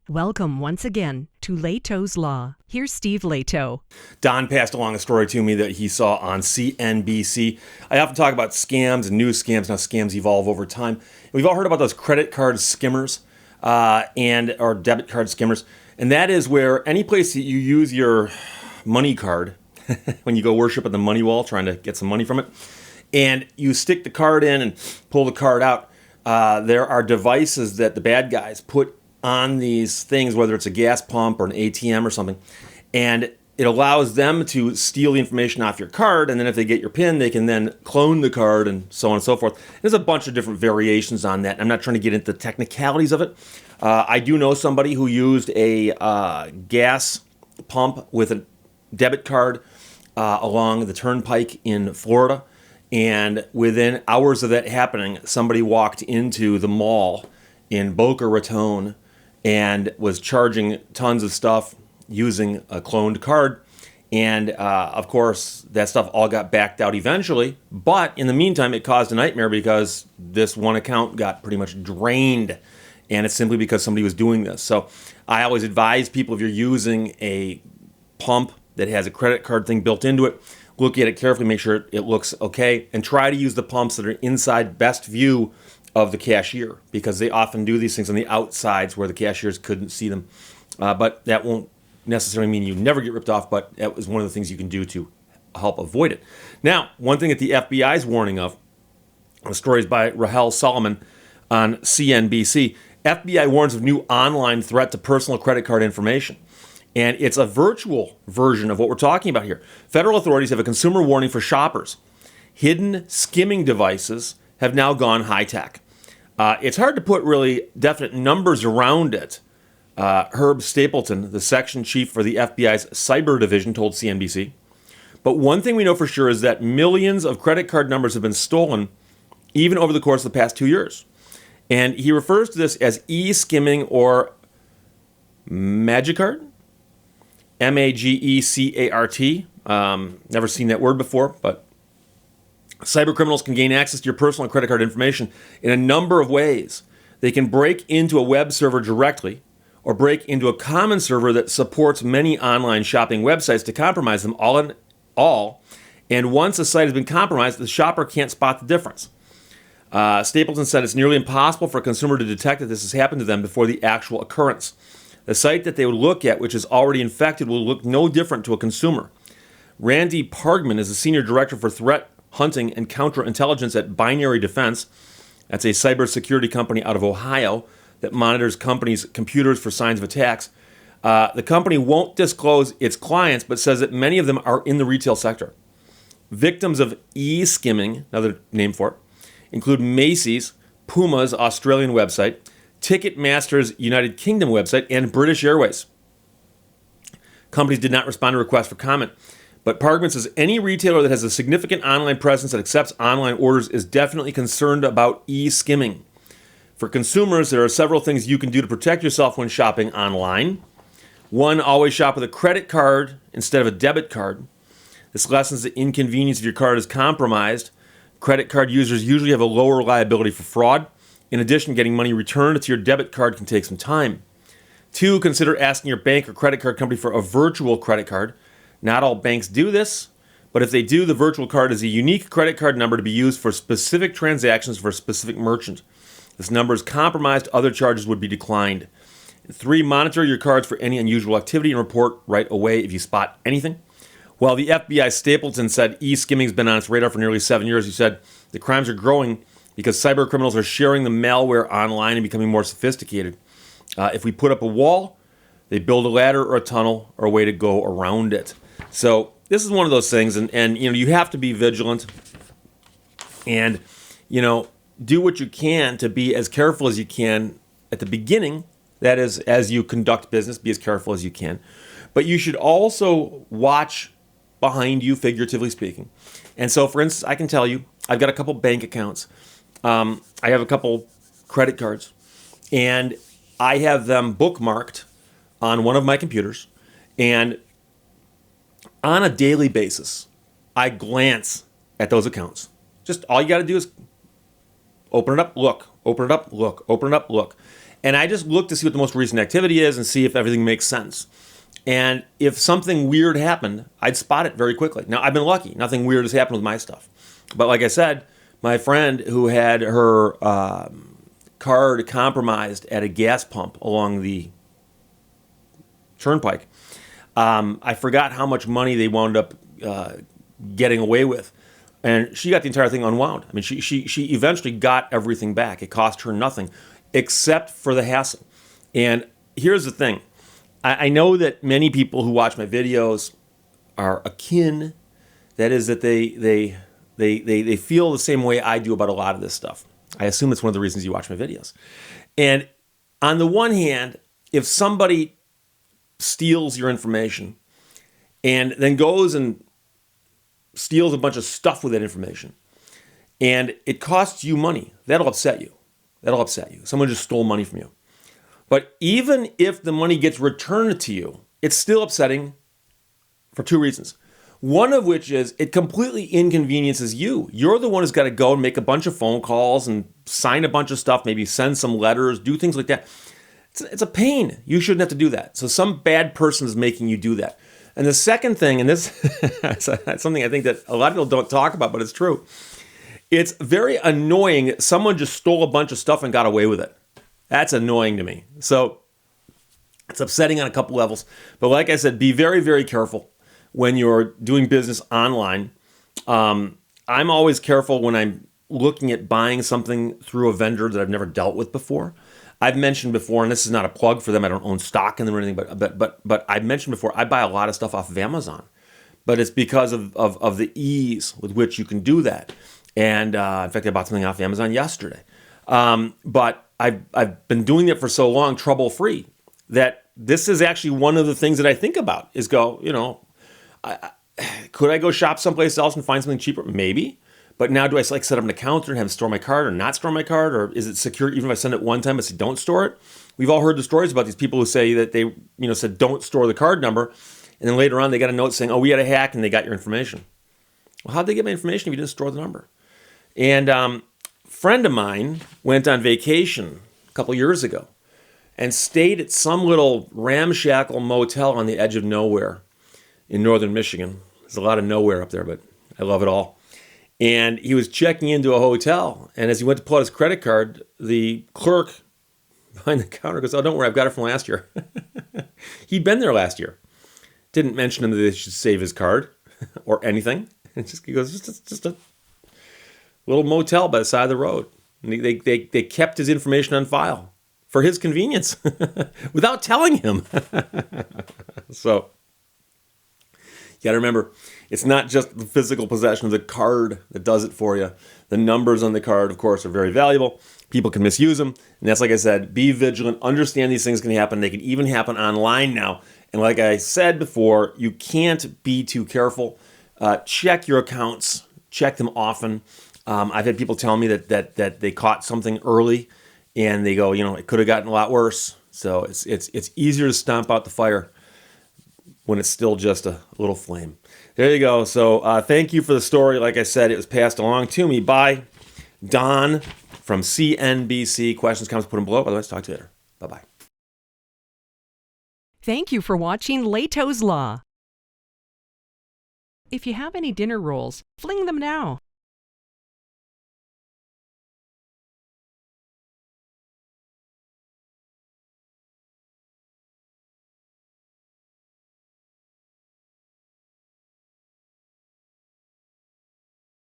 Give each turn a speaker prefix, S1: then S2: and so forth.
S1: Welcome once again to Lehto's Law. Here's Steve Lehto.
S2: Don passed along a story to me that he saw on CNBC. I often talk about scams and new scams, how scams evolve over time. We've all heard about those credit card skimmers or debit card skimmers. And that is where any place that you use your money card, when you go worship at the money wall trying to get some money from it, and you stick the card in and pull the card out, there are devices that the bad guys put on these things, whether it's a gas pump or an ATM or something, and it allows them to steal the information off your card, and then if they get your PIN, they can then clone the card and so on and so forth. There's a bunch of different variations on that. I'm not trying to get into the technicalities of it. I do know somebody who used a gas pump with a debit card along the turnpike in Florida, and within hours of that happening, somebody walked into the mall in Boca Raton and was charging tons of stuff using a cloned card. And of course, that stuff all got backed out eventually. But in the meantime, it caused a nightmare because this one account got pretty much drained. And it's simply because somebody was doing this. So I always advise people, if you're using a pump that has a credit card thing built into it, look at it carefully, make sure it looks okay, and try to use the pumps that are inside best view of the cashier, because they often do these things on the outsides where the cashiers couldn't see them. But that won't necessarily mean you never get ripped off, but that was one of the things you can do to help avoid it. Now, one thing that the FBI is warning of, the story is by Rahel Solomon on CNBC. FBI warns of new online threat to personal credit card information. And it's a virtual version of what we're talking about here. Federal authorities have a consumer warning for shoppers. Hidden skimming devices have now gone high-tech. It's hard to put really definite numbers around it. Herb Stapleton, the section chief for the FBI's cyber division, told CNBC. But one thing we know for sure is that millions of credit card numbers have been stolen even over the course of the past 2 years. And he refers to this as e-skimming or Magicard, M-A-G-E-C-A-R-T. Never seen that word before, but cyber criminals can gain access to your personal and credit card information in a number of ways. They can break into a web server directly or break into a common server that supports many online shopping websites to compromise them all. And once a site has been compromised, the shopper can't spot the difference. Stapleton said it's nearly impossible for a consumer to detect that this has happened to them before the actual occurrence. The site that they would look at, which is already infected, will look no different to a consumer. Randy Pargman is the senior director for threat hunting and counterintelligence at Binary Defense. That's a cybersecurity company out of Ohio that monitors companies' computers for signs of attacks. The company won't disclose its clients, but says that many of them are in the retail sector. Victims of e-skimming, another name for it, include Macy's, Puma's Australian website, Ticketmaster's United Kingdom website, and British Airways. Companies did not respond to requests for comment. But Pargman says any retailer that has a significant online presence that accepts online orders is definitely concerned about e-skimming. For consumers, there are several things you can do to protect yourself when shopping online. One, always shop with a credit card instead of a debit card. This lessens the inconvenience if your card is compromised. Credit card users usually have a lower liability for fraud. In addition, getting money returned to your debit card can take some time. Two, consider asking your bank or credit card company for a virtual credit card. Not all banks do this, but if they do, the virtual card is a unique credit card number to be used for specific transactions for a specific merchant. If this number is compromised, other charges would be declined. Three, monitor your cards for any unusual activity and report right away if you spot anything. While the FBI Stapleton said e-skimming has been on its radar for nearly 7 years, he said the crimes are growing because cyber criminals are sharing the malware online and becoming more sophisticated. If we put up a wall, they build a ladder or a tunnel or a way to go around it. So this is one of those things, and you have to be vigilant and do what you can to be as careful as you can at the beginning. That is, as you conduct business, be as careful as you can. But you should also watch behind you, figuratively speaking. And so, for instance, I can tell you, I've got a couple bank accounts. I have a couple credit cards, and I have them bookmarked on one of my computers. And on a daily basis, I glance at those accounts. Just all you got to do is open it up, look, open it up, look, open it up, look. And I just look to see what the most recent activity is and see if everything makes sense. And if something weird happened, I'd spot it very quickly. Now, I've been lucky. Nothing weird has happened with my stuff. But like I said, my friend who had her card compromised at a gas pump along the turnpike, I forgot how much money they wound up getting away with. And she got the entire thing unwound. I mean, she eventually got everything back. It cost her nothing except for the hassle. And here's the thing. I know that many people who watch my videos are akin. That is that they feel the same way I do about a lot of this stuff. I assume it's one of the reasons you watch my videos. And on the one hand, if somebody steals your information and then goes and steals a bunch of stuff with that information and it costs you money, that'll upset you. That'll upset you. Someone just stole money from you. But even if the money gets returned to you, it's still upsetting for two reasons. One of which is it completely inconveniences you. You're the one who's got to go and make a bunch of phone calls and sign a bunch of stuff, maybe send some letters, do things like that. It's a pain. You shouldn't have to do that. So some bad person is making you do that. And the second thing, and this is something I think that a lot of people don't talk about, but it's true. It's very annoying that someone just stole a bunch of stuff and got away with it. That's annoying to me. So it's upsetting on a couple levels. But like I said, be very, very careful when you're doing business online. I'm always careful when I'm looking at buying something through a vendor that I've never dealt with before. I've mentioned before, and this is not a plug for them. I don't own stock in them or anything, but I've mentioned before, I buy a lot of stuff off of Amazon. But it's because of the ease with which you can do that. And in fact, I bought something off Amazon yesterday. But I've been doing it for so long, trouble-free, that this is actually one of the things that I think about is go, could I go shop someplace else and find something cheaper? Maybe. But now do I set up an account and have it store my card or not store my card? Or is it secure even if I send it one time but say don't store it? We've all heard the stories about these people who say that they said don't store the card number. And then later on they got a note saying, oh, we had a hack and they got your information. Well, how'd they get my information if you didn't store the number? And friend of mine went on vacation a couple years ago and stayed at some little ramshackle motel on the edge of nowhere in northern Michigan. There's a lot of nowhere up there, but I love it all. And he was checking into a hotel, and as he went to pull out his credit card, the clerk behind the counter goes, oh, don't worry, I've got it from last year. He'd been there last year. Didn't mention him that they should save his card or anything. He goes, just a little motel by the side of the road. And they kept his information on file for his convenience without telling him. So you got to remember, it's not just the physical possession of the card that does it for you. The numbers on the card, of course, are very valuable. People can misuse them. And that's, like I said, be vigilant. Understand these things can happen. They can even happen online now. And like I said before, you can't be too careful. Check your accounts. Check them often. I've had people tell me that they caught something early and they go, it could have gotten a lot worse. So it's easier to stomp out the fire when it's still just a little flame. There you go. So thank you for the story. Like I said, it was passed along to me by Don from CNBC. Questions, comments, put them below. Otherwise, talk to you later. Bye-bye.
S1: Thank you for watching Lehto's Law. If you have any dinner rolls, fling them now.